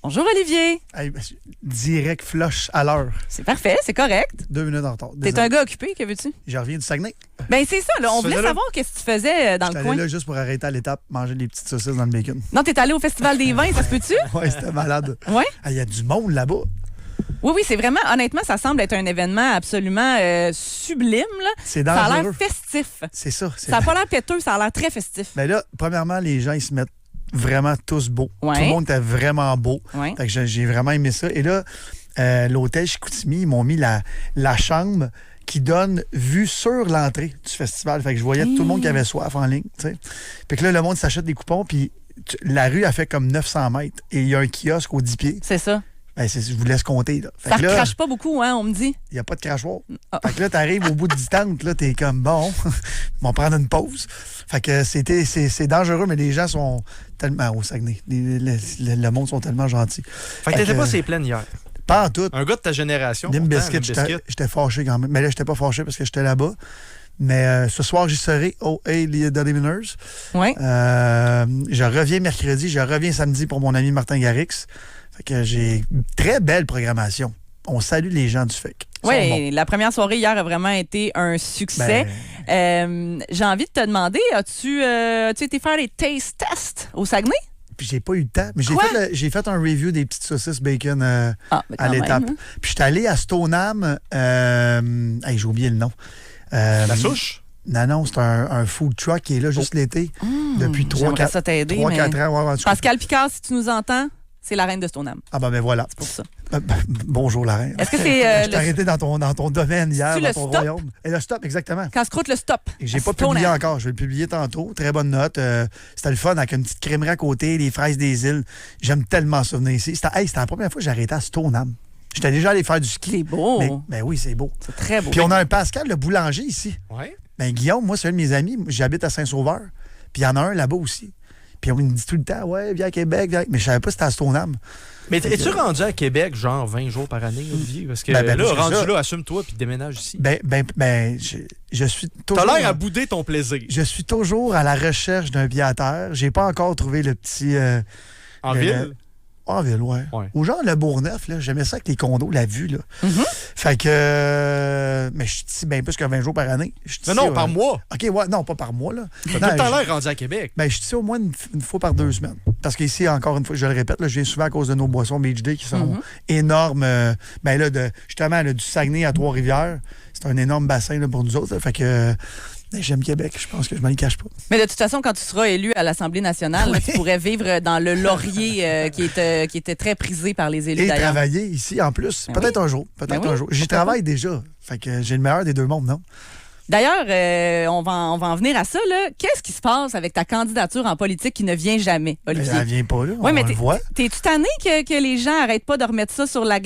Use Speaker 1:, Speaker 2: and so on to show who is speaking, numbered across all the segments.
Speaker 1: Bonjour, Olivier.
Speaker 2: Hey, direct flush à l'heure.
Speaker 1: C'est parfait, c'est correct.
Speaker 2: 2 minutes en retard.
Speaker 1: T'es un gars occupé, que veux-tu?
Speaker 2: Je reviens du Saguenay.
Speaker 1: Ben c'est ça, là. On voulait savoir qu'est-ce que tu faisais dans le
Speaker 2: J'étais
Speaker 1: coin.
Speaker 2: allé là juste pour arrêter à l'étape, manger des petites saucisses dans le bacon.
Speaker 1: Non, t'es allé au Festival des vins, ça se peut-tu?
Speaker 2: Ouais, c'était malade.
Speaker 1: Ouais?
Speaker 2: Il y a du monde là-bas.
Speaker 1: Oui, c'est vraiment, honnêtement, ça semble être un événement absolument sublime, là.
Speaker 2: C'est
Speaker 1: Ça a
Speaker 2: dangereux.
Speaker 1: l'air festif.
Speaker 2: C'est ça.
Speaker 1: Ça n'a pas l'air péteux, ça a l'air très festif.
Speaker 2: Mais là, premièrement, les gens, ils se mettent vraiment tous beaux.
Speaker 1: Ouais.
Speaker 2: Tout le monde était vraiment beau.
Speaker 1: Ouais.
Speaker 2: Fait que j'ai vraiment aimé ça. Et là, l'hôtel Chicoutimi, ils m'ont mis la chambre qui donne vue sur l'entrée du festival. Fait que je voyais tout le monde qui avait soif en ligne. T'sais. Puis que là, le monde s'achète des coupons, puis la rue a fait comme 900 mètres. Et il y a un kiosque aux 10 pieds.
Speaker 1: C'est ça.
Speaker 2: Ben, je vous laisse compter. Là. Fait
Speaker 1: Ça
Speaker 2: que
Speaker 1: ne
Speaker 2: là,
Speaker 1: crache pas beaucoup, hein, on me dit.
Speaker 2: il n'y a pas de crachoir.
Speaker 1: Ah.
Speaker 2: Fait que là, t'arrives au bout de distance, là, t'es comme bon, on va prendre une pause. Fait que c'est dangereux, mais les gens sont tellement au Saguenay. Le monde sont tellement gentils.
Speaker 3: Fait que t'étais pas ces plaines hier.
Speaker 2: Pas en tout.
Speaker 3: Un gars de ta génération.
Speaker 2: Limp
Speaker 3: pourtant,
Speaker 2: Bizkit,
Speaker 3: Limp Bizkit.
Speaker 2: j'étais fâché quand même. Mais là, j'étais pas fâché parce que j'étais là-bas. Mais ce soir, j'y serai au Hey, les Dirty Winners.
Speaker 1: Oui.
Speaker 2: Je reviens mercredi, je reviens samedi pour mon ami Martin Garrix. Fait que j'ai une très belle programmation. On salue les gens du FEC. Ils sont bons.
Speaker 1: Oui, la première soirée hier a vraiment été un succès. J'ai envie de te demander, as-tu été faire les taste tests au Saguenay?
Speaker 2: Puis j'ai pas eu le temps. Mais
Speaker 1: Quoi?
Speaker 2: j'ai fait un review des petites saucisses bacon
Speaker 1: Ben
Speaker 2: à
Speaker 1: quand
Speaker 2: l'étape.
Speaker 1: même, hein.
Speaker 2: Puis j'étais allé à Stoneham. Hey, j'ai oublié le nom.
Speaker 3: La souche?
Speaker 2: Non, c'est un food truck qui est là juste l'été. Depuis 3-4
Speaker 1: J'aimerais ça t'aider, mais...
Speaker 2: ans. Ouais, en tout cas.
Speaker 1: Pascal Picard, si tu nous entends, c'est la reine de Stoneham.
Speaker 2: Ah ben voilà.
Speaker 1: C'est pour ça.
Speaker 2: Bonjour la reine.
Speaker 1: Est-ce que c'est
Speaker 2: Je t'ai arrêté dans ton domaine hier,
Speaker 1: C'est-tu
Speaker 2: dans
Speaker 1: le
Speaker 2: ton
Speaker 1: stop?
Speaker 2: royaume. Et le stop, exactement.
Speaker 1: quand se croûte le stop?
Speaker 2: Et j'ai
Speaker 1: À
Speaker 2: pas
Speaker 1: Stoneham.
Speaker 2: publié encore. Je vais le publier tantôt. Très bonne note. C'était le fun avec une petite crèmerie à côté, les fraises des îles. J'aime tellement ça venir ici. C'était la première fois que j'ai arrêté à Stoneham. J'étais déjà allé faire du ski.
Speaker 1: C'est beau.
Speaker 2: Ben oui, c'est beau.
Speaker 1: C'est très beau.
Speaker 2: Puis on a un Pascal, le boulanger ici.
Speaker 3: Ouais.
Speaker 2: Ben Guillaume, moi, c'est un de mes amis. J'habite à Saint-Sauveur. Puis il y en a un là-bas aussi. Puis on me dit tout le temps, ouais, viens à Québec, viens. Mais je savais pas si c'était à Stoneham.
Speaker 3: Mais es-tu rendu à Québec, genre 20 jours par année, Olivier? Parce que
Speaker 2: Ben,
Speaker 3: là,
Speaker 2: parce que
Speaker 3: rendu
Speaker 2: ça-
Speaker 3: là, assume-toi puis déménage ici.
Speaker 2: Je suis toujours...
Speaker 3: T'as l'air à bouder ton plaisir.
Speaker 2: Je suis toujours à la recherche d'un pied à terre. J'ai pas encore trouvé le petit...
Speaker 3: En
Speaker 2: le-
Speaker 3: ville?
Speaker 2: En ville, ouais.
Speaker 3: Ouais.
Speaker 2: Ou genre le Bourgneuf, là. J'aimais ça avec les condos, la vue, là.
Speaker 1: Mhm.
Speaker 2: Fait que... mais je suis ici bien plus que 20 jours par année. Je suis
Speaker 3: Non,
Speaker 2: ici,
Speaker 3: par mois.
Speaker 2: OK, ouais, non, pas par mois, là.
Speaker 3: T'as
Speaker 2: Non,
Speaker 3: tout le temps
Speaker 2: je-
Speaker 3: l'air rendu à Québec.
Speaker 2: Ben, je suis ici au moins une fois par 2 semaines. Parce qu'ici, encore une fois, je le répète, là, je viens souvent à cause de nos boissons Beach Day qui sont énormes. Ben là, justement, là, du Saguenay à Trois-Rivières, c'est un énorme bassin là, pour nous autres. Là. Fait que j'aime Québec. Je pense que je m'en y cache pas.
Speaker 1: Mais de toute façon, quand tu seras élu à l'Assemblée nationale, là, tu pourrais vivre dans le laurier qui était très prisé par les élus
Speaker 2: Et
Speaker 1: d'ailleurs.
Speaker 2: travailler ici en plus.
Speaker 1: Ben
Speaker 2: Peut-être
Speaker 1: oui.
Speaker 2: un jour. Peut-être
Speaker 1: Ben oui,
Speaker 2: un jour. J'y
Speaker 1: pourquoi
Speaker 2: travaille déjà. Fait que j'ai le meilleur des deux mondes, non?
Speaker 1: D'ailleurs, on va en venir à ça. Là. Qu'est-ce qui se passe avec ta candidature en politique qui ne vient jamais, Olivier?
Speaker 2: Elle vient pas là.
Speaker 1: Oui, mais
Speaker 2: on le voit.
Speaker 1: t'es-tu tanné que les gens n'arrêtent pas de remettre ça sur la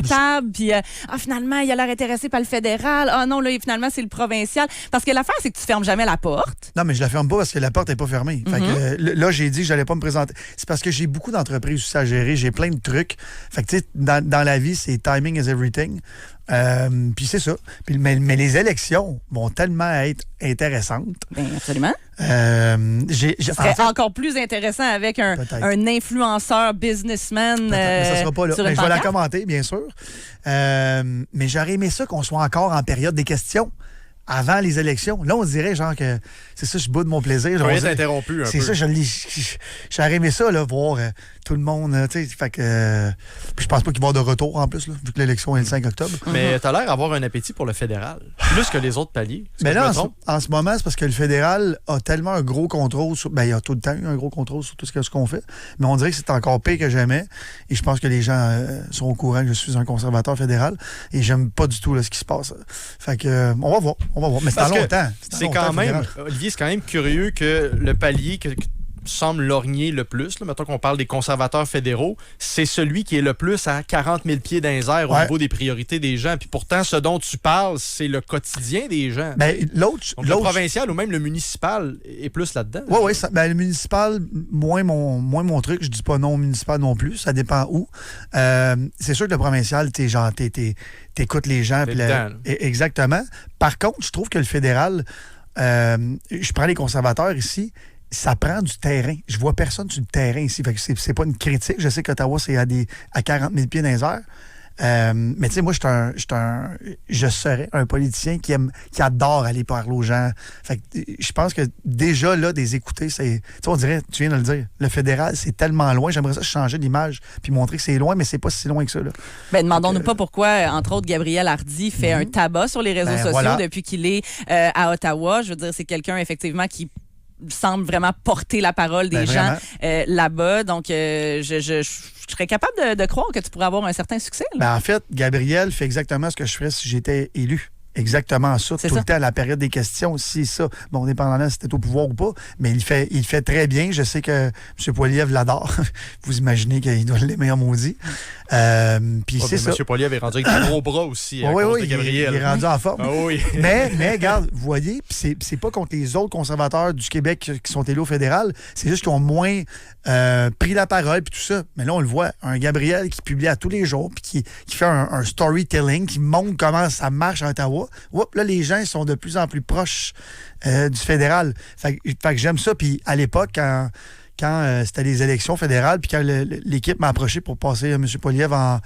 Speaker 1: table, puis finalement, il a l'air intéressé par le fédéral, non, là, finalement, c'est le provincial. Parce que l'affaire, c'est que tu fermes jamais la porte.
Speaker 2: Non, mais je la ferme pas parce que la porte n'est pas fermée. Fait que, là, j'ai dit que j'allais pas me présenter. C'est parce que j'ai beaucoup d'entreprises aussi à gérer. J'ai plein de trucs. Fait que, tu sais, dans la vie, c'est timing is everything. Puis c'est ça. Puis, mais les élections vont tellement être intéressantes.
Speaker 1: Bien, absolument.
Speaker 2: Ça
Speaker 1: Ce serait encore plus intéressant avec
Speaker 2: Peut-être.
Speaker 1: un influenceur businessman
Speaker 2: mais ça sera pas là.
Speaker 1: sur
Speaker 2: Mais
Speaker 1: une
Speaker 2: je vais la
Speaker 1: pancarte.
Speaker 2: commenter, bien sûr. Mais j'aurais aimé ça qu'on soit encore en période des questions avant les élections. Là, on dirait genre que c'est ça, je boude mon plaisir.
Speaker 3: J'aurais
Speaker 2: On dirait-
Speaker 3: interrompu un
Speaker 2: C'est
Speaker 3: peu.
Speaker 2: ça, j'aurais aimé ça, là, voir tout le monde. Tu sais, fait que. Puis je pense pas qu'il va y avoir de retour en plus, là, vu que l'élection est le 5 octobre.
Speaker 3: Mais t'as l'air d'avoir un appétit pour le fédéral. Plus que les autres paliers. Est-ce que
Speaker 2: Mais
Speaker 3: je
Speaker 2: là,
Speaker 3: me
Speaker 2: en ce,
Speaker 3: trompe?
Speaker 2: en ce moment, c'est parce que le fédéral a tellement un gros contrôle sur. Ben, il y a tout le temps eu un gros contrôle sur tout ce qu'on fait. Mais on dirait que c'est encore pire que jamais. Et je pense que les gens sont au courant que je suis un conservateur fédéral. Et j'aime pas du tout là, ce qui se passe. Fait que, on va voir. Mais c'est
Speaker 3: Parce
Speaker 2: dans
Speaker 3: que
Speaker 2: longtemps.
Speaker 3: C'est quand même, Olivier, c'est quand même curieux que le palier que semble lorgner le plus, là, mettons qu'on parle des conservateurs fédéraux, c'est celui qui est le plus à 40 000 pieds dans les airs au
Speaker 2: Ouais.
Speaker 3: niveau des priorités des gens. Puis pourtant, ce dont tu parles, c'est le quotidien des gens.
Speaker 2: Ben, l'autre.
Speaker 3: Donc le provincial ou même le municipal est plus là-dedans.
Speaker 2: Oui, le municipal, moins mon truc. Je dis pas non au municipal non plus. Ça dépend où. C'est sûr que le provincial, t'écoutes les gens.
Speaker 3: T'es
Speaker 2: puis
Speaker 3: dedans, là.
Speaker 2: Exactement. Par contre, je trouve que le fédéral, je prends les conservateurs ici, ça prend du terrain. Je vois personne sur le terrain ici. Fait que c'est pas une critique. Je sais qu'Ottawa, c'est à 40 000 pieds dans les airs. Mais tu sais, moi, je serais un politicien qui adore aller parler aux gens. Fait que je pense que déjà, là, des écouter, c'est... Tu sais, on dirait, tu viens de le dire, le fédéral, c'est tellement loin. J'aimerais ça changer l'image puis montrer que c'est loin, mais c'est pas si loin que ça, là.
Speaker 1: Ben, demandons-nous pas pourquoi, entre autres, Gabriel Hardy fait un tabac sur les réseaux sociaux depuis qu'il est à Ottawa. Je veux dire, c'est quelqu'un, effectivement, qui semble vraiment porter la parole des gens là-bas. Donc, je serais capable de croire que tu pourrais avoir un certain succès. Là.
Speaker 2: Ben, en fait, Gabriel fait exactement ce que je ferais si j'étais élu. Exactement ça.
Speaker 1: C'est
Speaker 2: tout
Speaker 1: ça.
Speaker 2: le temps, à la période des questions, si ça. Bon, dépendamment si c'était au pouvoir ou pas, mais il fait très bien. Je sais que M. Poilievre l'adore. Vous imaginez qu'il doit l'aimer en maudit. Puis c'est ça.
Speaker 3: M. Poilievre est rendu avec des gros bras aussi à cause de Gabriel.
Speaker 2: Il est rendu en forme.
Speaker 3: Ah oui.
Speaker 2: mais regarde, vous voyez, puis c'est pas contre les autres conservateurs du Québec qui sont élus au fédéral, c'est juste qu'ils ont moins pris la parole puis tout ça. Mais là, on le voit, un Gabriel qui publie à tous les jours puis qui fait un storytelling, qui montre comment ça marche à Ottawa. Oups, là, les gens ils sont de plus en plus proches du fédéral. Fait que j'aime ça. Puis à l'époque, quand c'était les élections fédérales, puis quand l'équipe m'a approché pour passer M. Poilievre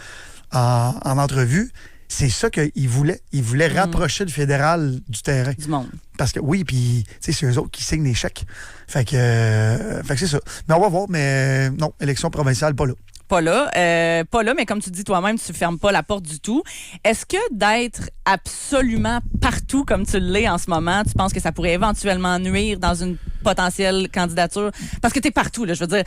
Speaker 2: en entrevue, c'est ça qu'il voulait. Il voulait rapprocher le fédéral du terrain.
Speaker 1: Du monde.
Speaker 2: Parce que oui, puis c'est eux autres qui signent les chèques. Fait que c'est ça. Mais on va voir, mais non, élection provinciale, pas là.
Speaker 1: Pas là, mais comme tu dis toi-même, tu fermes pas la porte du tout. Est-ce que d'être absolument partout comme tu l'es en ce moment, tu penses que ça pourrait éventuellement nuire dans une potentielle candidature? Parce que tu es partout, là, je veux dire.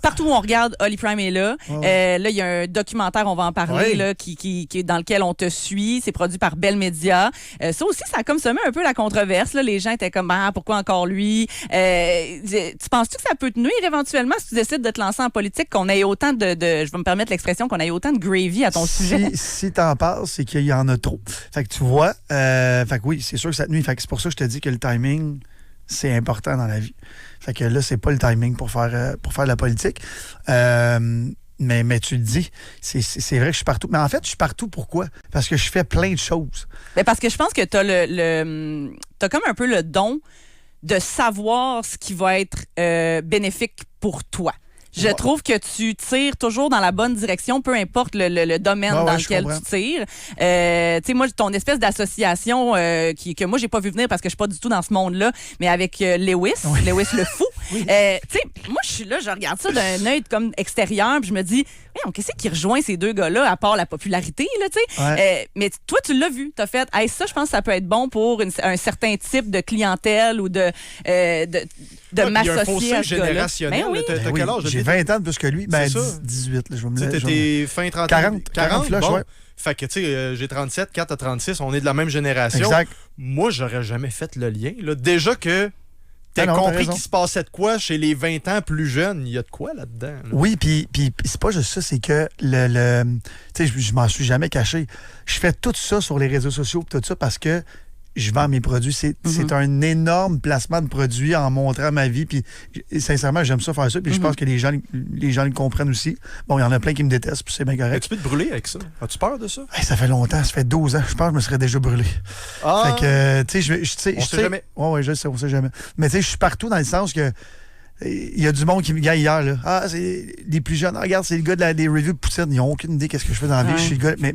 Speaker 1: Partout où on regarde, Holly Prime est là. Là, il y a un documentaire, on va en parler, là, qui est dans lequel on te suit. C'est produit par Bell Media. Ça aussi, ça a comme semé un peu la controverse. Là. Les gens étaient comme, pourquoi encore lui? Tu penses-tu que ça peut te nuire éventuellement si tu décides de te lancer en politique, qu'on ait autant je vais me permettre l'expression, qu'on ait autant de gravy à ton sujet?
Speaker 2: Si t'en parles, c'est qu'il y en a trop. Fait que tu vois, fait que oui, c'est sûr que ça te nuit. Fait que c'est pour ça que je te dis que le timing, c'est important dans la vie. Fait que là, c'est pas le timing pour faire de la politique. Mais tu le dis, c'est vrai que je suis partout. Mais en fait, je suis partout pourquoi? Parce que je fais plein de choses.
Speaker 1: Mais parce que je pense que t'as comme un peu le don de savoir ce qui va être bénéfique pour toi. Je trouve que tu tires toujours dans la bonne direction, peu importe le domaine dans lequel tu tires. Tu sais, moi, ton espèce d'association que moi, j'ai pas vu venir parce que je suis pas du tout dans ce monde-là, mais avec Lewis le fou. Tu sais, moi, je suis là, je regarde ça d'un œil comme extérieur, puis je me dis, qu'est-ce qui rejoint ces deux gars-là, à part la popularité, là, tu sais? Mais toi, tu l'as vu, t'as fait, ça, je pense que ça peut être bon pour un certain type de clientèle ou de m'associer à ce gars-là.
Speaker 3: Générationnel. T'as quel âge?
Speaker 2: J'ai 20 ans de plus que lui. Ben,
Speaker 3: c'est ça.
Speaker 2: 18, là, je vais me dire.
Speaker 3: T'étais fin 30
Speaker 2: 40 flush,
Speaker 3: bon.
Speaker 2: ouais.
Speaker 3: Fait que, tu sais, j'ai 37, 4 à 36, on est de la même génération.
Speaker 2: Exact.
Speaker 3: Moi, j'aurais jamais fait le lien. Là. Déjà que t'as
Speaker 2: t'as
Speaker 3: compris
Speaker 2: raison.
Speaker 3: qu'il se passait de quoi chez les 20 ans plus jeunes. Il y a de quoi là-dedans? Là?
Speaker 2: Oui, puis c'est pas juste ça, c'est que tu sais, je m'en suis jamais caché. Je fais tout ça sur les réseaux sociaux, tout ça, parce que je vends mes produits. C'est un énorme placement de produits en montrant ma vie. Puis sincèrement, j'aime ça faire ça. Puis je pense que les gens le comprennent aussi. Bon, il y en a plein qui me détestent, puis c'est bien correct.
Speaker 3: Tu peux te brûler avec ça? As-tu peur de ça?
Speaker 2: Ça fait longtemps, ça fait 12 ans. Je pense que je me serais déjà brûlé. Fait que, tu sais,
Speaker 3: on sait jamais.
Speaker 2: Oui, je sais, on sait jamais. Mais tu sais, je suis partout dans le sens que il y a du monde qui me gagne hier. Là. C'est les plus jeunes. Regarde, c'est le gars des reviews de poutine. Ils n'ont aucune idée qu'est-ce que je fais dans la vie. Je suis le gars.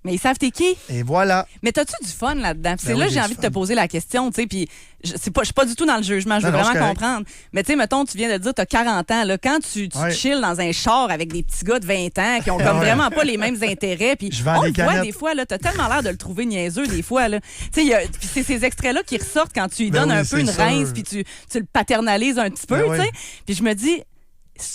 Speaker 1: Mais ils savent t'es qui.
Speaker 2: Et voilà.
Speaker 1: Mais t'as-tu du fun là-dedans? Puis c'est
Speaker 2: Ben
Speaker 1: là
Speaker 2: oui,
Speaker 1: que j'ai envie de te
Speaker 2: fun.
Speaker 1: poser la question, tu sais, puis je suis pas du tout dans le jugement, je veux
Speaker 2: Non,
Speaker 1: vraiment
Speaker 2: c'est correct.
Speaker 1: comprendre. Mais tu sais, mettons, tu viens de dire, t'as 40 ans, là, quand tu chilles dans un char avec des petits gars de 20 ans qui ont comme vraiment pas les mêmes intérêts, puis
Speaker 2: Je vends
Speaker 1: on
Speaker 2: des
Speaker 1: le voit
Speaker 2: canettes.
Speaker 1: des fois, là, t'as tellement l'air de le trouver niaiseux des fois, là. Tu sais, puis c'est ces extraits-là qui ressortent quand tu lui
Speaker 2: Ben
Speaker 1: donnes
Speaker 2: oui,
Speaker 1: un peu une
Speaker 2: c'est sûr.
Speaker 1: rince, puis tu le paternalises un petit peu,
Speaker 2: Ben
Speaker 1: tu sais.
Speaker 2: oui.
Speaker 1: Puis je me dis...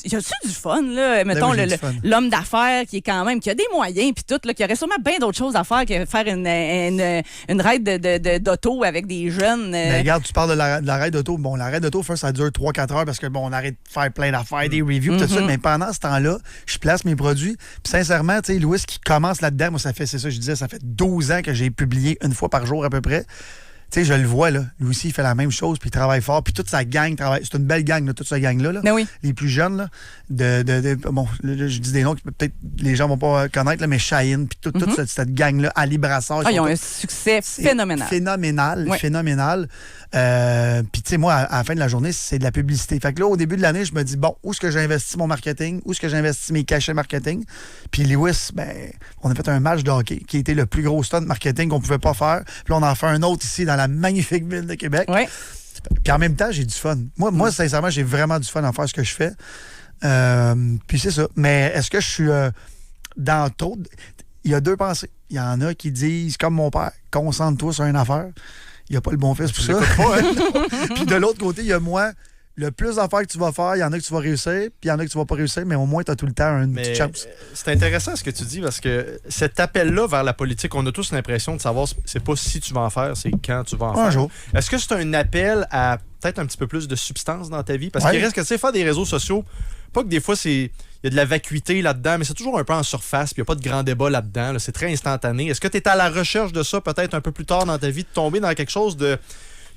Speaker 1: Y a-tu du fun, là? Mettons,
Speaker 2: oui, j'ai du fun.
Speaker 1: l'homme d'affaires qui est quand même, qui a des moyens, puis tout, là, qui aurait sûrement bien d'autres choses à faire que faire une ride d'auto avec des jeunes.
Speaker 2: Mais regarde, tu parles de la raid d'auto. Bon, la raid d'auto, ça dure 3-4 heures parce que bon, on arrête de faire plein d'affaires, des reviews, tout ça. Mais pendant ce temps-là, je place mes produits. Puis sincèrement, tu sais, Louis qui commence là-dedans, moi, ça fait 12 ans que j'ai publié une fois par jour à peu près. Tu sais, je le vois, là. Lui aussi, il fait la même chose, puis il travaille fort. Puis toute sa gang travaille. C'est une belle gang, là, toute cette gang-là. Là.
Speaker 1: Ben oui.
Speaker 2: Les plus jeunes, là. Bon, là, je dis des noms que peut-être les gens vont pas connaître, là, mais Cheyenne, puis toute cette gang-là, Ali Brassard.
Speaker 1: Ils ont un succès phénoménal.
Speaker 2: Phénoménal. Puis, tu sais, moi, à la fin de la journée, c'est de la publicité. Fait que là, au début de l'année, je me dis, bon, où est-ce que j'investis mon marketing? Où est-ce que j'investis mes cachets marketing? Puis, Lewis, ben, on a fait un match de hockey qui était le plus gros stunt marketing qu'on pouvait pas faire. Puis, on en fait un autre ici dans la magnifique ville de Québec.
Speaker 1: Oui.
Speaker 2: Puis, en même temps, j'ai du fun. Moi, sincèrement, j'ai vraiment du fun à faire ce que je fais. Puis, c'est ça. Mais est-ce que je suis dans trop... Il y a deux pensées. Il y en a qui disent, comme mon père, concentre-toi sur une affaire. Il n'y a pas le bon fils pour ça. Puis de l'autre côté, il y a moi. Le plus d'affaires que tu vas faire, il y en a que tu vas réussir, puis il y en a que tu vas pas réussir, mais au moins, tu as tout le temps une petite chance.
Speaker 3: C'est intéressant ce que tu dis, parce que cet appel-là vers la politique, on a tous l'impression de savoir, c'est pas si tu vas en faire, c'est quand tu vas en faire.
Speaker 2: Un jour.
Speaker 3: Est-ce que c'est un appel à peut-être un petit peu plus de substance dans ta vie? Parce qu'il reste que, tu sais, faire des réseaux sociaux, pas que des fois, il y a de la vacuité là-dedans, mais c'est toujours un peu en surface, puis il n'y a pas de grand débat là-dedans. Là, c'est très instantané. Est-ce que tu es à la recherche de ça peut-être un peu plus tard dans ta vie, de tomber dans quelque chose de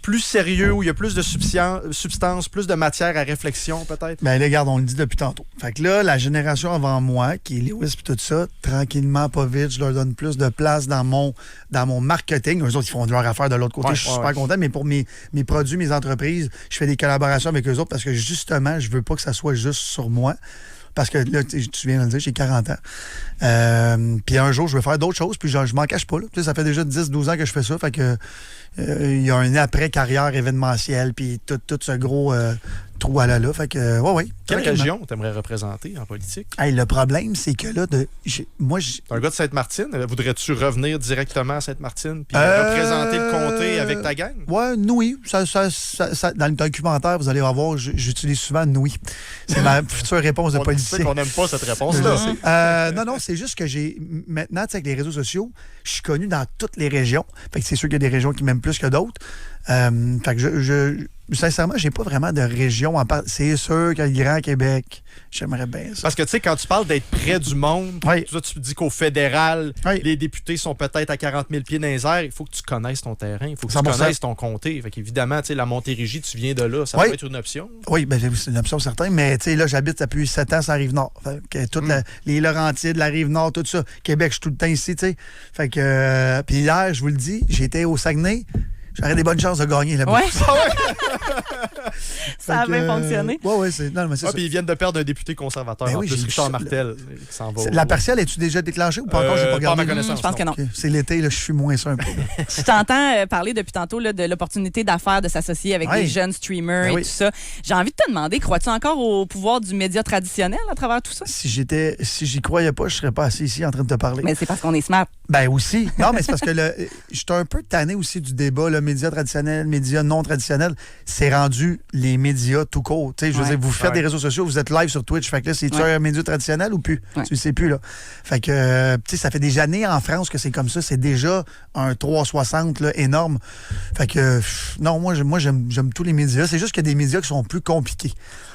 Speaker 3: plus sérieux, où il y a plus de substance, plus de matière à réflexion, peut-être?
Speaker 2: Bien, là, regarde, on le dit depuis tantôt. Fait que là, la génération avant moi, qui est Lewis et tout ça, tranquillement, pas vite, je leur donne plus de place dans mon marketing. Eux autres, ils font de leur affaire de l'autre côté. Je suis super content, mais pour mes produits, mes entreprises, je fais des collaborations avec eux autres parce que, justement, je veux pas que ça soit juste sur moi. Parce que là, tu viens de le dire, j'ai 40 ans. Puis un jour, je vais faire d'autres choses, puis je m'en cache pas. Là. Ça fait déjà 10-12 ans que je fais ça. Fait que il y a un après-carrière événementielle, puis tout ce gros trou à là. Fait que, ouais.
Speaker 3: Quelle région t'aimerais représenter en politique?
Speaker 2: Hey, le problème, c'est que là, moi,
Speaker 3: un gars de Sainte-Martine, voudrais-tu revenir directement à Sainte-Martine puis représenter le comté avec ta gang?
Speaker 2: Ouais, Nouy. Dans le documentaire, vous allez voir, j'utilise souvent Nouy. C'est ma future réponse de politicien.
Speaker 3: On n'aime pas cette réponse-là.
Speaker 2: Non, c'est juste que maintenant, avec les réseaux sociaux, je suis connu dans toutes les régions. Fait que c'est sûr qu'il y a des régions qui m'aiment plus que d'autres. Fait que sincèrement, j'ai pas vraiment de région en part. C'est sûr que le Grand Québec, j'aimerais bien ça.
Speaker 3: Parce que, tu sais, quand tu parles d'être près du monde, toi, tu dis qu'au fédéral, les députés sont peut-être à 40 000 pieds dans les airs. Il faut que tu connaisses ton terrain. Il faut que tu connaisses ton comté. Fait qu'évidemment, tu sais, la Montérégie, tu viens de là. Ça peut être une option.
Speaker 2: Oui, ben, c'est une option certaine. Mais, tu sais, là, j'habite depuis 7 ans sur la Rive-Nord. Fait que les Laurentides, la Rive-Nord, tout ça. Québec, je suis tout le temps ici, tu sais. Fait que, puis hier, je vous le dis, j'étais au Saguenay. J'aurais des bonnes chances de gagner là-bas.
Speaker 1: Ouais. Ça a bien fonctionné.
Speaker 2: Oui, c'est ça.
Speaker 3: Puis ils viennent de perdre un député conservateur, en plus, Richard Martel. Qui s'en va
Speaker 2: la partielle, es-tu déjà déclenchée ou pas encore? J'ai pas regardé.
Speaker 3: Pas à ma connaissance.
Speaker 1: Je pense que non.
Speaker 2: Okay. C'est l'été, là, je suis moins ça un peu.
Speaker 1: Je t'entends parler depuis tantôt là, de l'opportunité d'affaires de s'associer avec des jeunes streamers et tout ça. J'ai envie de te demander, crois-tu encore au pouvoir du média traditionnel à travers tout ça?
Speaker 2: Si j'y croyais pas, je serais pas assis ici en train de te parler.
Speaker 1: Mais c'est parce qu'on est smart.
Speaker 2: Ben aussi. Non, mais c'est parce que je suis un peu tanné aussi du débat, le média traditionnel, média non traditionnel. C'est rendu les médias tout court. Je veux dire, vous faites des réseaux sociaux, vous êtes live sur Twitch. Fait que là, c'est-tu un média traditionnel ou plus? Tu le sais plus, là. Fait que, tu sais, ça fait des années en France que c'est comme ça. C'est déjà un 360 là, énorme. Fait que, non, moi j'aime tous les médias. C'est juste qu'il y a des médias qui sont plus compliqués.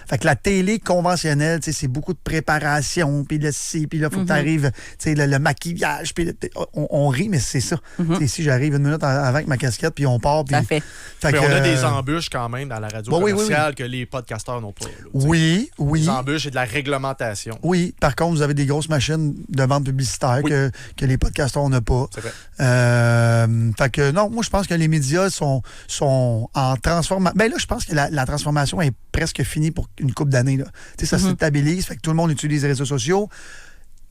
Speaker 2: Fait que la télé conventionnelle, c'est beaucoup de préparation, puis le ci, puis là, il faut que tu arrives, le maquillage, puis on rit, mais c'est ça. Ici, j'arrive une minute avant avec ma casquette, puis on part.
Speaker 1: Ça fait.
Speaker 3: Mais on a des embûches quand même dans la radio commerciale que les podcasteurs n'ont pas. Là,
Speaker 2: oui.
Speaker 3: Des embûches et de la réglementation.
Speaker 2: Oui, par contre, vous avez des grosses machines de vente publicitaire que les podcasteurs n'ont pas.
Speaker 3: C'est vrai.
Speaker 2: Fait que non, moi, je pense que les médias sont en transformation. Ben là, je pense que la transformation est presque finie pour une couple d'années. Ça se stabilise, fait que tout le monde utilise les réseaux sociaux.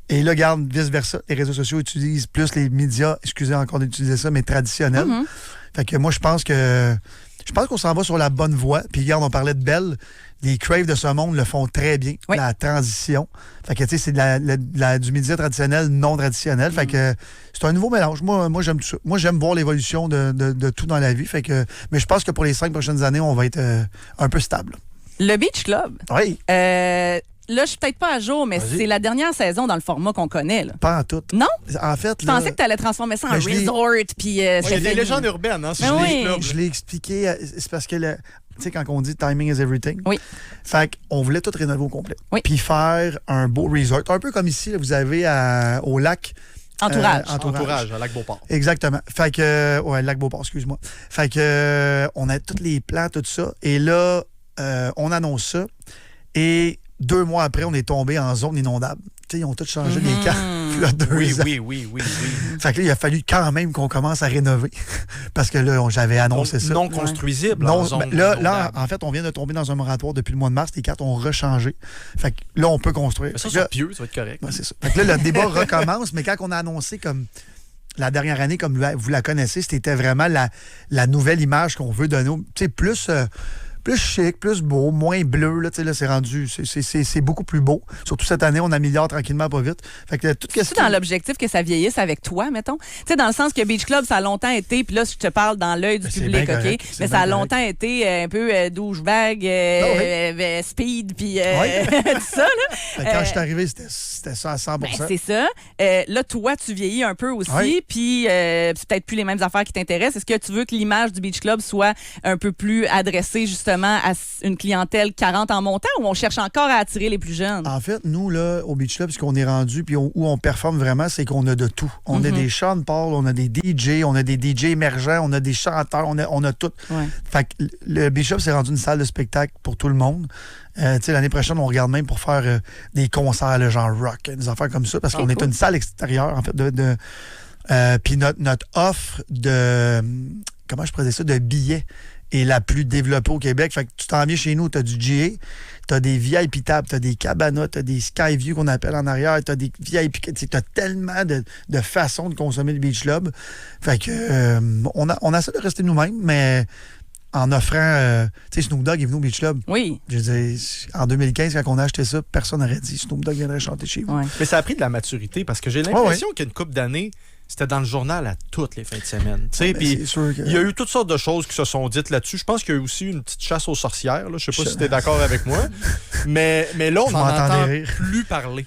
Speaker 2: Et là, regarde, vice-versa. Les réseaux sociaux utilisent plus les médias, excusez encore d'utiliser ça, mais traditionnels. Fait que moi, je pense qu'on s'en va sur la bonne voie. Puis regarde, on parlait de Bell. Les Crave de ce monde le font très bien, la transition. Fait que, tu sais, c'est du média traditionnel, non traditionnel. Fait que c'est un nouveau mélange. Moi j'aime tout ça. Moi, j'aime voir l'évolution de tout dans la vie. Fait que, mais je pense que pour les 5 prochaines années, on va être un peu stable.
Speaker 1: Le Beach Club.
Speaker 2: Oui.
Speaker 1: Là, je suis peut-être pas à jour, mais c'est la dernière saison dans le format qu'on connaît. Là.
Speaker 2: Pas en tout.
Speaker 1: Non?
Speaker 2: En fait,
Speaker 1: je pensais que tu allais transformer ça en resort. Puis,
Speaker 3: il y a des légendes urbaines. Hein,
Speaker 2: je l'ai expliqué. C'est parce que, tu sais, quand on dit timing is everything.
Speaker 1: Oui.
Speaker 2: Fait qu'on voulait tout rénover au complet.
Speaker 1: Oui.
Speaker 2: Puis faire un beau resort. Un peu comme ici, là, vous avez au lac.
Speaker 3: Entourage, à Lac-Beauport.
Speaker 2: Exactement. Fait que, ouais, Lac-Beauport, excuse-moi. Fait que, on a tous les plans, tout ça. Et là, on annonce ça. Et 2 mois après, on est tombé en zone inondable. Tu sais, ils ont tous changé les camps. Là, 2 ans.
Speaker 3: Oui.
Speaker 2: Fait que là, il a fallu quand même qu'on commence à rénover. Parce que là, j'avais annoncé ça.
Speaker 3: Non construisible.
Speaker 2: Non, là, en fait, on vient de tomber dans un moratoire depuis le mois de mars. Les cartes ont rechangé. Fait que là, on peut construire.
Speaker 3: Mais ça, c'est pieux, ça va être correct.
Speaker 2: Ouais, c'est ça. Fait que là, le débat recommence. Mais quand on a annoncé comme la dernière année, comme vous la connaissez, c'était vraiment la nouvelle image qu'on veut donner. Tu sais, plus chic, plus beau, moins bleu. Là, là c'est rendu, c'est beaucoup plus beau. Surtout cette année, on améliore tranquillement, pas vite. Fait que tout
Speaker 1: c'est dans l'objectif que ça vieillisse avec toi, mettons. Tu sais, dans le sens que Beach Club, ça a longtemps été, puis là, je te parle dans l'œil du public, OK? Mais ça a longtemps été un peu douchebag, speed, puis tout ça, là.
Speaker 2: Quand je suis arrivé, c'était ça à 100%.
Speaker 1: Ben, c'est ça. Là, toi, tu vieillis un peu aussi, puis c'est peut-être plus les mêmes affaires qui t'intéressent. Est-ce que tu veux que l'image du Beach Club soit un peu plus adressée, justement, à une clientèle 40 en montant, ou on cherche encore à attirer les plus jeunes?
Speaker 2: En fait, nous, là, au Beach Club, ce qu'on est rendu, puis où on performe vraiment, c'est qu'on a de tout. On a des Sean Paul, on a des DJ, on a des DJ émergents, on a des chanteurs, on a tout.
Speaker 1: Ouais.
Speaker 2: Fait que le Beach Club, c'est rendu une salle de spectacle pour tout le monde. L'année prochaine, on regarde même pour faire des concerts, là, genre rock, des affaires comme ça, parce qu'on est une salle extérieure, en fait, puis notre offre de, comment je pourrais dire ça, de billets est la plus développée au Québec. Fait que tu t'en viens chez nous, tu as du GA, tu as des VIP tables, tu as des cabanas, tu as des Skyview qu'on appelle en arrière, tu as des VIP, tu as tellement de façons de consommer le Beach Club. Fait que on essaie de rester nous-mêmes, mais en offrant, tu sais, Snoop Dogg est venu au Beach Club. Oui. Je veux dire, en 2015, quand on a acheté ça, personne n'aurait dit Snoop Dogg viendrait chanter chez vous.
Speaker 1: Ouais.
Speaker 3: Mais ça a pris de la maturité, parce que j'ai l'impression qu'il y a une couple d'années, c'était dans le journal à toutes les fins de semaine. Puis il y a eu toutes sortes de choses qui se sont dites là-dessus. Je pense qu'il y a eu aussi une petite chasse aux sorcières. Là. Je sais pas si tu es d'accord avec moi. Mais là, on n'en entend plus parler.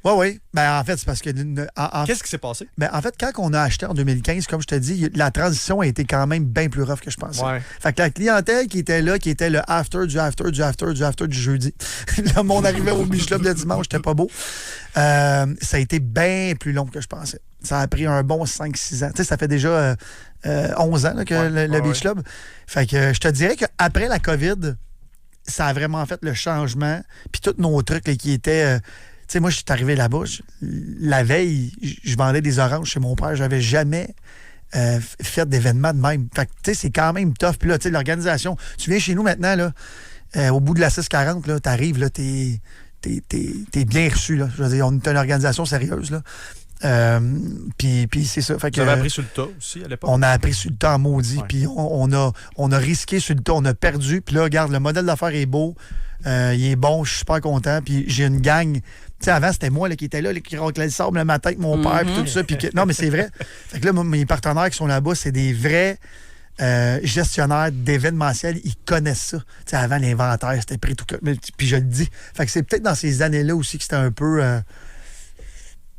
Speaker 2: Oui. Ben, en fait, c'est parce que...
Speaker 3: Qu'est-ce qui s'est passé?
Speaker 2: Ben, en fait, quand on a acheté en 2015, comme je te dis, la transition a été quand même bien plus rough que je pensais. Ouais. Fait que la clientèle qui était là, qui était le after du jeudi. Le monde arrivait au Beach Club le dimanche, c'était pas beau. Ça a été bien plus long que je pensais. Ça a pris un bon 5-6 ans. Tu sais, ça fait déjà 11 ans là, que le Beach Club. Fait que je te dirais qu'après la COVID, ça a vraiment fait le changement. Puis tous nos trucs là, qui étaient... Tu sais, moi, je suis arrivé là-bas. La veille, je vendais des oranges chez mon père. J'avais jamais fait d'événements de même. Fait que, tu sais, c'est quand même tough. Puis là, tu sais, l'organisation... Tu viens chez nous maintenant, là, au bout de la 640, là, t'arrives, là, t'es bien reçu, là. Je veux dire, on est une organisation sérieuse, là. Puis c'est ça. Fait que,
Speaker 3: vous avez appris sur le tas aussi à l'époque?
Speaker 2: On a appris sur le tas en maudit. Puis on a risqué sur le tas. On a perdu. Puis là, regarde, le modèle d'affaires est beau. Il est bon. Je suis super content. Puis j'ai une gang... Tu sais, avant, c'était moi là, qui était là, qui raclait le sable le matin avec mon père, puis tout ça. Non, mais c'est vrai. Fait que là, mes partenaires qui sont là-bas, c'est des vrais gestionnaires d'événementiel. Ils connaissent ça. Tu sais, avant, l'inventaire, c'était pris tout... Puis je le dis. Fait que c'est peut-être dans ces années-là aussi que c'était un peu...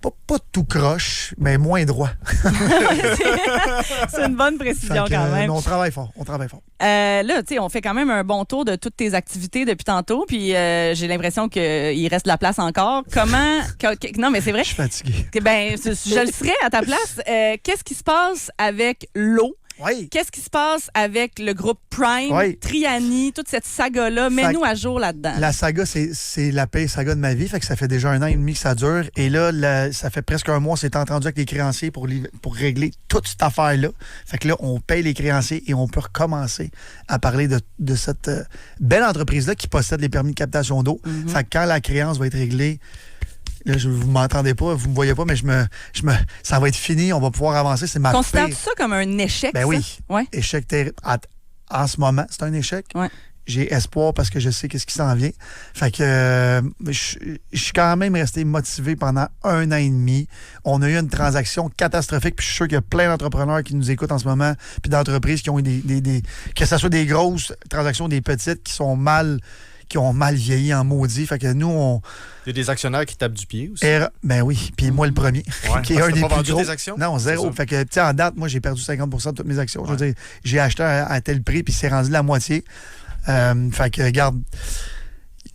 Speaker 2: Pas tout croche, mais moins droit.
Speaker 1: C'est une bonne précision quand même.
Speaker 2: On travaille fort.
Speaker 1: Là, tu sais, on fait quand même un bon tour de toutes tes activités depuis tantôt, puis j'ai l'impression qu'il reste de la place encore. Comment... Non, mais c'est vrai.
Speaker 2: Je suis fatigué.
Speaker 1: Ben, je le serais à ta place. Qu'est-ce qui se passe avec l'eau?
Speaker 2: Oui.
Speaker 1: Qu'est-ce qui se passe avec le groupe Prime, Triani, toute cette saga-là? Mets-nous à jour là-dedans.
Speaker 2: La saga, c'est la pire saga de ma vie. Fait que ça fait déjà 1 an et demi que ça dure. Et là, ça fait presque 1 mois, c'est entendu avec les créanciers pour régler toute cette affaire-là. Fait que là, on paye les créanciers et on peut recommencer à parler de cette belle entreprise-là qui possède les permis de captation d'eau. Fait que quand la créance va être réglée, là, vous ne m'entendez pas, vous ne me voyez pas, mais ça va être fini, on va pouvoir avancer. C'est ma
Speaker 1: Considères-tu ça comme un échec?
Speaker 2: Ben oui. Ouais. Échec terrible. En ce moment, c'est un échec.
Speaker 1: Ouais.
Speaker 2: J'ai espoir parce que je sais qu'est-ce qui s'en vient. Fait que je suis quand même resté motivé pendant 1 an et demi. On a eu une transaction catastrophique, puis je suis sûr qu'il y a plein d'entrepreneurs qui nous écoutent en ce moment, puis d'entreprises qui ont eu que ce soit des grosses transactions, des petites qui ont mal vieilli en maudit. Fait que nous,
Speaker 3: il y a des actionnaires qui tapent du pied aussi.
Speaker 2: Ben oui, puis moi le premier. Qui est un des plus gros.
Speaker 3: Des actions?
Speaker 2: Non, 0. Fait que, tu sais, en date, moi, j'ai perdu 50% de toutes mes actions. Je veux dire, j'ai acheté à tel prix, puis c'est rendu la moitié. Fait que, regarde,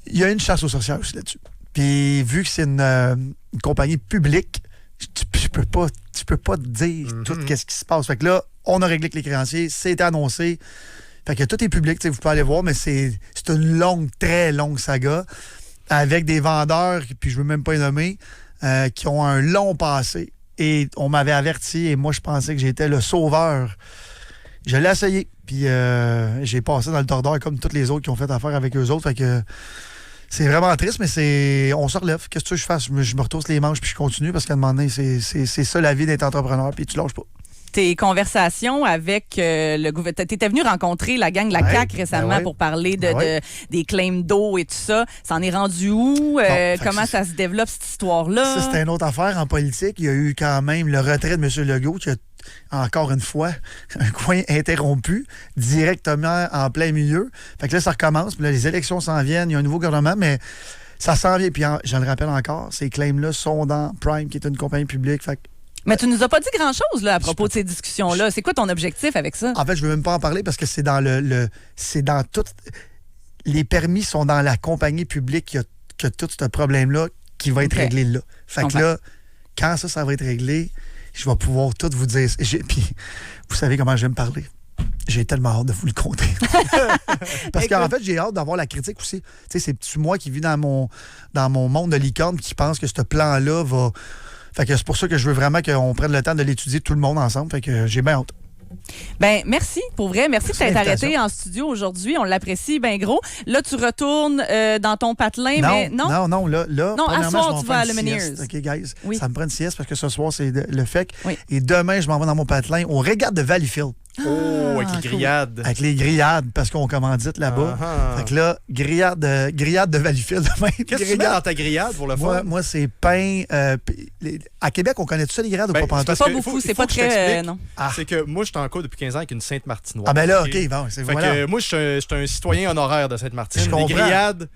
Speaker 2: il y a une chasse aux sorcières aussi là-dessus. Puis, vu que c'est une compagnie publique, tu peux pas te dire tout ce qui se passe. Fait que là, on a réglé avec les créanciers, c'était annoncé. Fait que tout est public, vous pouvez aller voir, mais c'est une longue, très longue saga avec des vendeurs, puis je veux même pas les nommer, qui ont un long passé. Et on m'avait averti, et moi, je pensais que j'étais le sauveur. Je l'ai essayé, puis j'ai passé dans le tordeur comme tous les autres qui ont fait affaire avec eux autres. Fait que c'est vraiment triste, mais on se relève. Qu'est-ce que je fasse? Je me retrousse les manches, puis je continue, parce qu'à un moment donné, c'est ça la vie d'être entrepreneur, puis tu lâches pas.
Speaker 1: Tes conversations avec le gouvernement. Tu étais venu rencontrer la gang de la CAQ récemment pour parler des claims d'eau et tout ça. Ça en est rendu où? Comment ça se développe, cette histoire-là?
Speaker 2: Ça, c'était une autre affaire en politique. Il y a eu quand même le retrait de M. Legault qui a, encore une fois, un coin interrompu directement en plein milieu. Fait que là, ça recommence. Puis là, les élections s'en viennent. Il y a un nouveau gouvernement, mais ça s'en vient. Puis je le rappelle encore, ces claims-là sont dans Prime, qui est une compagnie publique. Fait que
Speaker 1: mais tu nous as pas dit grand-chose là, à propos de ces discussions-là. C'est quoi ton objectif avec ça?
Speaker 2: En fait, je veux même pas en parler parce que c'est dans c'est dans tout. Les permis sont dans la compagnie publique qui a tout ce problème-là qui va être réglé là. Fait que là, quand ça va être réglé, je vais pouvoir tout vous dire. Puis, vous savez comment j'aime parler. J'ai tellement hâte de vous le conter. Parce qu'en fait, j'ai hâte d'avoir la critique aussi. Tu sais, c'est moi qui vis dans mon monde de licorne qui pense que ce plan-là va. Fait que c'est pour ça que je veux vraiment qu'on prenne le temps de l'étudier tout le monde ensemble. Fait que j'ai bien hâte.
Speaker 1: Ben merci, pour vrai. Merci de t'être arrêté en studio aujourd'hui. On l'apprécie bien gros. Là, tu retournes dans ton patelin, mais non?
Speaker 2: Non, là
Speaker 1: non, à soir, tu vas à Lumineers.
Speaker 2: OK, guys,
Speaker 1: oui.
Speaker 2: Ça me prend une sieste parce que ce soir, c'est le FEC.
Speaker 1: Oui.
Speaker 2: Et demain, je m'en vais dans mon patelin au Régate de Valleyfield.
Speaker 3: Avec les grillades.
Speaker 2: Avec les grillades, parce qu'on commandite là-bas. Fait que là, grillade de Valleyfield demain.
Speaker 3: Qu'est-ce que tu mets dans ta grillade pour le fun?
Speaker 2: Moi, c'est pain. À Québec, on connaît tout ça, les grillades ou pas pantoute?
Speaker 1: Pas beaucoup, c'est pas très... non.
Speaker 3: C'est que moi, je suis en cours depuis 15 ans avec une Sainte-Martinoise.
Speaker 2: Ah ben là, OK, bon, c'est
Speaker 3: voilà. Que moi, je suis un citoyen honoraire de Sainte-Martine. Les grillades...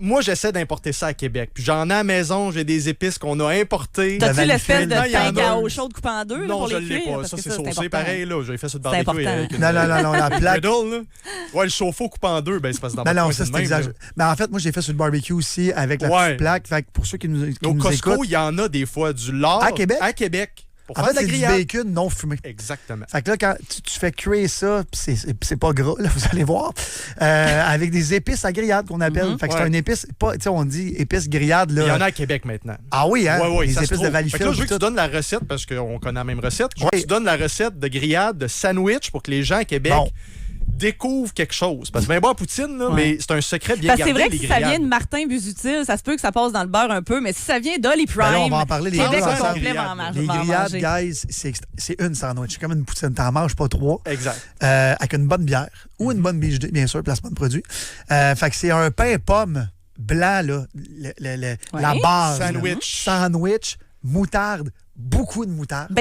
Speaker 3: Moi, j'essaie d'importer ça à Québec. Puis j'en ai à la maison, j'ai des épices qu'on a importées.
Speaker 1: T'as-tu l'espèce de pain à eau chaude coupée en deux?
Speaker 3: Non,
Speaker 1: là,
Speaker 3: je
Speaker 1: pour
Speaker 3: ne l'ai pas. Ça, c'est saucé pareil. Là. J'ai fait ça de barbecue avec
Speaker 2: non, la plaque.
Speaker 3: Ouais, le chauffe-eau coupé en deux, ben c'est parce que dans
Speaker 2: non, ça, c'est exagéré. Mais en fait, moi, j'ai fait sur le barbecue aussi avec la petite plaque. Fait que pour ceux qui nous écoutent...
Speaker 3: Au Costco, il y en a des fois du lard.
Speaker 2: À Québec?
Speaker 3: À Québec.
Speaker 2: En fait, c'est du bacon non fumé.
Speaker 3: Exactement.
Speaker 2: Fait que là, quand tu fais cuire ça, c'est pas gras, là, vous allez voir, avec des épices à grillade qu'on appelle. Fait que c'est une épice, tu sais, on dit épice grillade. Là.
Speaker 3: Il y en a à Québec maintenant.
Speaker 2: Ah oui, hein?
Speaker 3: Oui,
Speaker 2: les épices de Valleyfield.
Speaker 3: Fait que là, je veux que tu donnes la recette, parce qu'on connaît la même recette. Je veux que tu donnes la recette de grillade, de sandwich, pour que les gens à Québec... découvre quelque chose. Parce que bien bon, Poutine, là, mais c'est un secret bien gardé.
Speaker 1: C'est vrai que si ça vient de Martin Busutil, ça se peut que ça passe dans le beurre un peu, mais si ça vient d'Oli Prime,
Speaker 2: là, on va en parler,
Speaker 1: Québec au complet
Speaker 2: va en manger. Les grillades, guys, c'est une sandwich. C'est comme une poutine. T'en manges pas trois.
Speaker 3: Exact.
Speaker 2: Avec une bonne bière ou une bonne biche, bien sûr, placement de produit. Fait que c'est un pain pomme blanc, là, la base. Sandwich, moutarde, beaucoup de moutarde.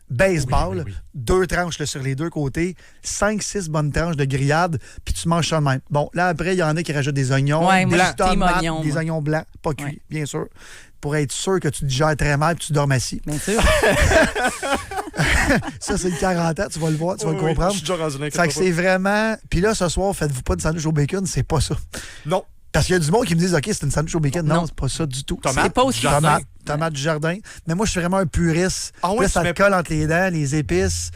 Speaker 2: Baseball. Oui. 2 tranches là, sur les 2 côtés, 5-6 bonnes tranches de grillade, puis tu manges ça de même. Bon, là, après, il y en a qui rajoutent des oignons, des tomates, des oignons blancs, pas cuits, bien sûr, pour être sûr que tu digères très mal et tu dormes assis.
Speaker 1: Bien sûr.
Speaker 2: Ça, c'est le 40 ans, tu vas le voir, tu vas le comprendre.
Speaker 3: Je suis déjà rendu là.
Speaker 2: Fait que c'est vraiment... Puis là, ce soir, faites-vous pas de sandwich au bacon, c'est pas ça.
Speaker 3: Non.
Speaker 2: Parce qu'il y a du monde qui me disent, OK, c'est une sandwich au bacon. Non, c'est pas ça du tout.
Speaker 1: C'est pas aussi
Speaker 2: tomate du jardin. Mais moi, je suis vraiment un puriste.
Speaker 3: Ouais,
Speaker 2: là, ça te colle entre les dents, les épices.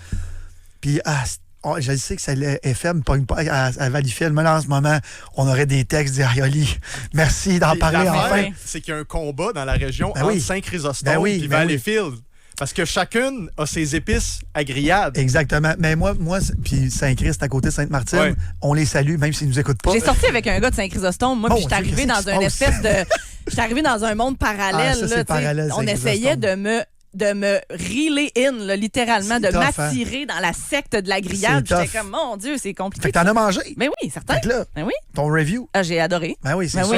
Speaker 2: Puis, je sais que ça FM pogne pas à Valleyfield, mais là, en ce moment, on aurait des textes d'Arioli. Merci d'en parler enfin.
Speaker 3: C'est qu'il y a un combat dans la région entre Saint-Chrysostome et Valleyfield. Parce que chacune a ses épices à grillade.
Speaker 2: Exactement. Mais moi puis Saint-Christ à côté de Sainte-Martine, on les salue, même s'ils nous écoutent pas.
Speaker 1: J'ai sorti avec un gars de Saint-Chrysostome, moi, puis j'étais arrivé dans une espèce de... J'étais arrivé dans un monde parallèle.
Speaker 2: Ça, c'est parallèle,
Speaker 1: on essayait de me reeler in, là, littéralement, de m'attirer dans la secte de la grillade. J'étais comme, mon Dieu, c'est compliqué.
Speaker 2: Fait que t'en as mangé.
Speaker 1: Mais oui, certain.
Speaker 2: Fait que là, ton review.
Speaker 1: J'ai adoré.
Speaker 2: Ben oui, c'est ça.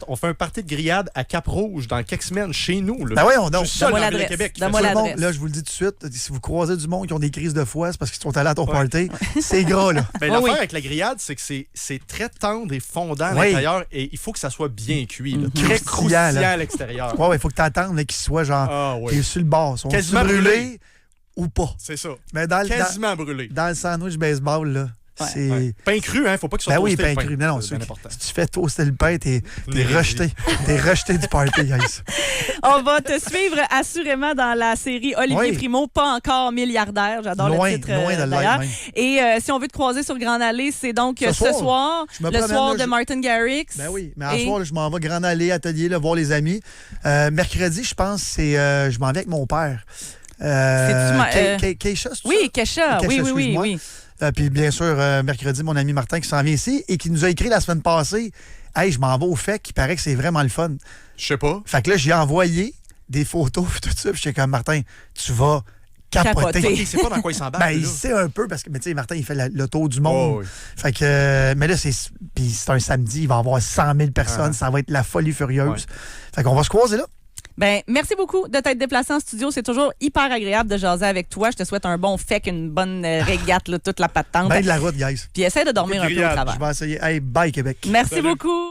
Speaker 3: On fait un party de grillade à Cap-Rouge dans quelques semaines chez nous. Là.
Speaker 2: Ben oui, on donne.
Speaker 1: Donne-moi l'adresse.
Speaker 2: Là, je vous le dis tout de suite, si vous croisez du monde qui ont des crises de foie, c'est parce qu'ils sont allés à ton party. C'est gras, là.
Speaker 3: Ben, l'affaire avec la grillade, c'est que c'est très tendre et fondant à l'intérieur et il faut que ça soit bien cuit. Très croustillant à l'extérieur.
Speaker 2: Ouais, il faut que tu attendes qu'il soit genre. T'es sur le bord.
Speaker 3: Quasiment brûlé
Speaker 2: ou pas.
Speaker 3: C'est ça.
Speaker 2: Mais
Speaker 3: quasiment brûlé.
Speaker 2: Dans le sandwich baseball, là, C'est...
Speaker 3: Pain cru, hein, faut pas qu'il soit
Speaker 2: Ben oui,
Speaker 3: toasté.
Speaker 2: pain
Speaker 3: le
Speaker 2: cru. Non,
Speaker 3: c'est bien
Speaker 2: si
Speaker 3: important.
Speaker 2: tu fais toaster le pain, t'es
Speaker 3: Hérésie.
Speaker 2: rejeté. T'es rejeté du party, guys.
Speaker 1: On va te suivre assurément dans la série Olivier
Speaker 2: Oui.
Speaker 1: Primo, pas encore milliardaire. J'adore
Speaker 2: Loin,
Speaker 1: le titre.
Speaker 2: loin de
Speaker 1: d'ailleurs.
Speaker 2: l'être même.
Speaker 1: Et si on veut te croiser sur Grande Allée, c'est donc
Speaker 2: Ce
Speaker 1: ce
Speaker 2: soir.
Speaker 1: soir,
Speaker 2: Je me
Speaker 1: le
Speaker 2: promène,
Speaker 1: soir
Speaker 2: là,
Speaker 1: de Martin Garrix.
Speaker 2: Ben oui, mais en
Speaker 1: Et-
Speaker 2: soir, là, je m'en vais Grande Allée, atelier, là, voir les amis. Mercredi, je pense, c'est je m'en vais avec mon père. Keisha, c'est
Speaker 1: Oui, Kesha.
Speaker 2: Kesha,
Speaker 1: Oui, oui, oui,
Speaker 2: excuse-moi.
Speaker 1: oui.
Speaker 2: Puis bien sûr, mercredi, mon ami Martin qui s'en vient ici et qui nous a écrit la semaine passée « Hey, je m'en vais au FEC, il paraît que c'est vraiment le fun.
Speaker 3: Je sais pas. »
Speaker 2: Fait que là, j'ai envoyé des photos et tout ça. Puis j'étais comme « Martin, tu vas capoter.
Speaker 1: Capoter.
Speaker 3: Il sait pas dans quoi il s'embarque.
Speaker 2: Ben, il
Speaker 3: là.
Speaker 2: sait un peu parce que, mais tu sais, Martin, il fait le tour du monde.
Speaker 3: Oh, oui.
Speaker 2: Fait que, mais là, puis c'est un samedi, il va y avoir 100 000 personnes, ça va être la folie furieuse.
Speaker 3: Ouais.
Speaker 2: Fait qu'on va se croiser là.
Speaker 1: Ben, merci beaucoup de t'être déplacé en studio. C'est toujours hyper agréable de jaser avec toi. Je te souhaite un bon FEC, une bonne régate, là, toute la patente.
Speaker 2: Ben de la route, guys.
Speaker 1: Puis essaie de dormir un peu au
Speaker 3: grillade.
Speaker 1: travail.
Speaker 2: Je vais essayer. Hey, bye, Québec.
Speaker 1: Merci
Speaker 3: Salut.
Speaker 1: beaucoup.